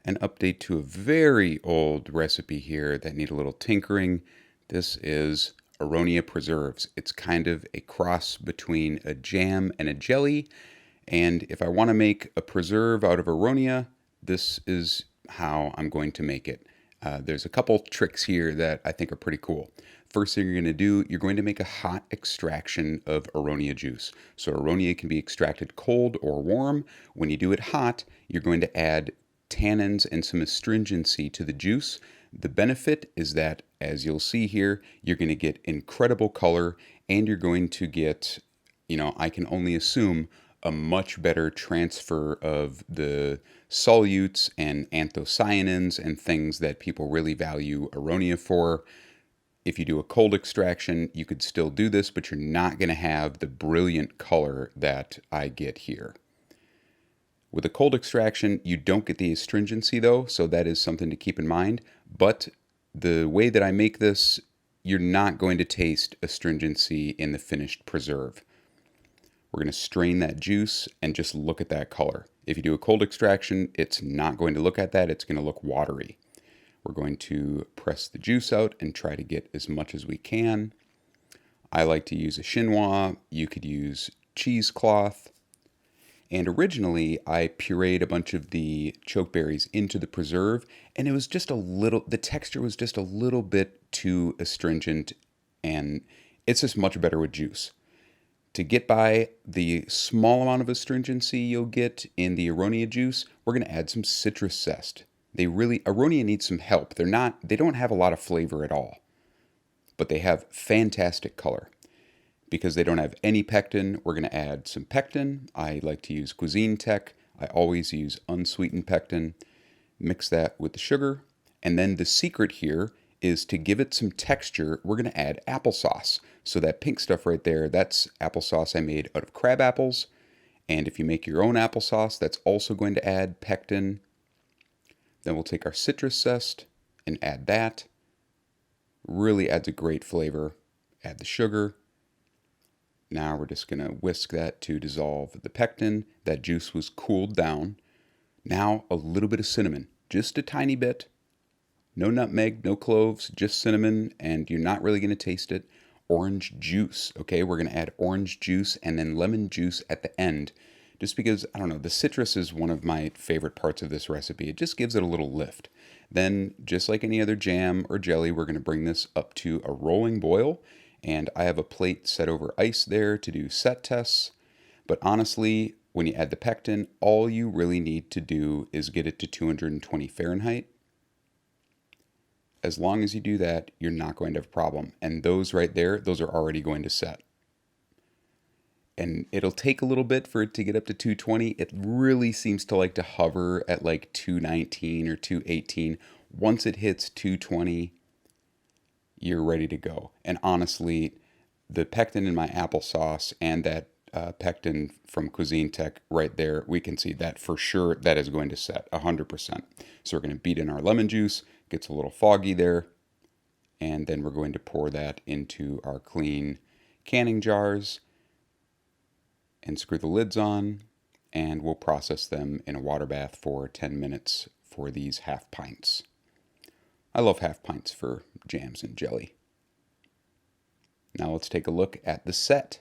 An update to a very old recipe here that need a little tinkering. This is Aronia preserves. It's kind of a cross between a jam and a jelly. And if I want to make a preserve out of Aronia, this is how I'm going to make it. There's a couple tricks here that I think are pretty cool. First thing you're going to do, you're going to make a hot extraction of Aronia juice. So Aronia can be extracted cold or warm. When you do it hot, you're going to add tannins and some astringency to the juice. The benefit is that, as you'll see here, you're going to get incredible color and you're going to get, I can only assume, a much better transfer of the solutes and anthocyanins and things that people really value Aronia for. If you do a cold extraction, you could still do this, but you're not going to have the brilliant color that I get here. With a cold extraction, you don't get the astringency though, so that is something to keep in mind. But the way that I make this, you're not going to taste astringency in the finished preserve. We're going to strain that juice and just look at that color. If you do a cold extraction, it's not going to look at that. It's going to look watery. We're going to press the juice out and try to get as much as we can. I like to use a chinois. You could use cheesecloth. And originally, I pureed a bunch of the chokeberries into the preserve, and it was just the texture was just a little bit too astringent, and it's just much better with juice. To get by the small amount of astringency you'll get in the Aronia juice, we're going to add some citrus zest. Aronia needs some help. They don't have a lot of flavor at all, but they have fantastic color. Because they don't have any pectin, we're going to add some pectin. I like to use Cuisine Tech. I always use unsweetened pectin. Mix that with the sugar. And then the secret here is to give it some texture, we're going to add applesauce. So that pink stuff right there, that's applesauce I made out of crab apples. And if you make your own applesauce, that's also going to add pectin. Then we'll take our citrus zest and add that. Really adds a great flavor. Add the sugar. Now we're just going to whisk that to dissolve the pectin. That juice was cooled down. Now a little bit of cinnamon, just a tiny bit. No nutmeg, no cloves, just cinnamon, and you're not really going to taste it. Orange juice, okay? We're going to add orange juice and then lemon juice at the end. Just because, I don't know, the citrus is one of my favorite parts of this recipe. It just gives it a little lift. Then, just like any other jam or jelly, we're going to bring this up to a rolling boil. And I have a plate set over ice there to do set tests. But honestly, when you add the pectin, all you really need to do is get it to 220 Fahrenheit. As long as you do that, you're not going to have a problem. And those right there, those are already going to set. And it'll take a little bit for it to get up to 220. It really seems to like to hover at like 219 or 218. Once it hits 220, you're ready to go. And honestly, the pectin in my applesauce and that pectin from Cuisine Tech right there, we can see that for sure that is going to set 100%. So we're going to beat in our lemon juice, gets a little foggy there, and then we're going to pour that into our clean canning jars and screw the lids on, and we'll process them in a water bath for 10 minutes for these half pints. I love half pints for jams and jelly. Now let's take a look at the set.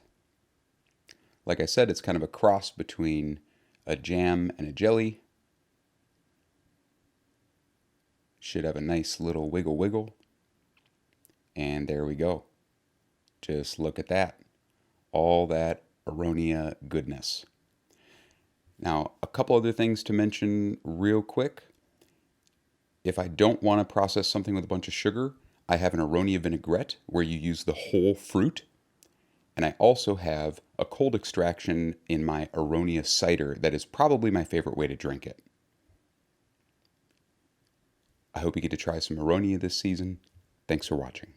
Like I said, it's kind of a cross between a jam and a jelly. Should have a nice little wiggle wiggle. And there we go. Just look at that. All that Aronia goodness. Now, a couple other things to mention real quick. If I don't want to process something with a bunch of sugar, I have an Aronia vinaigrette where you use the whole fruit. And I also have a cold extraction in my Aronia cider that is probably my favorite way to drink it. I hope you get to try some Aronia this season. Thanks for watching.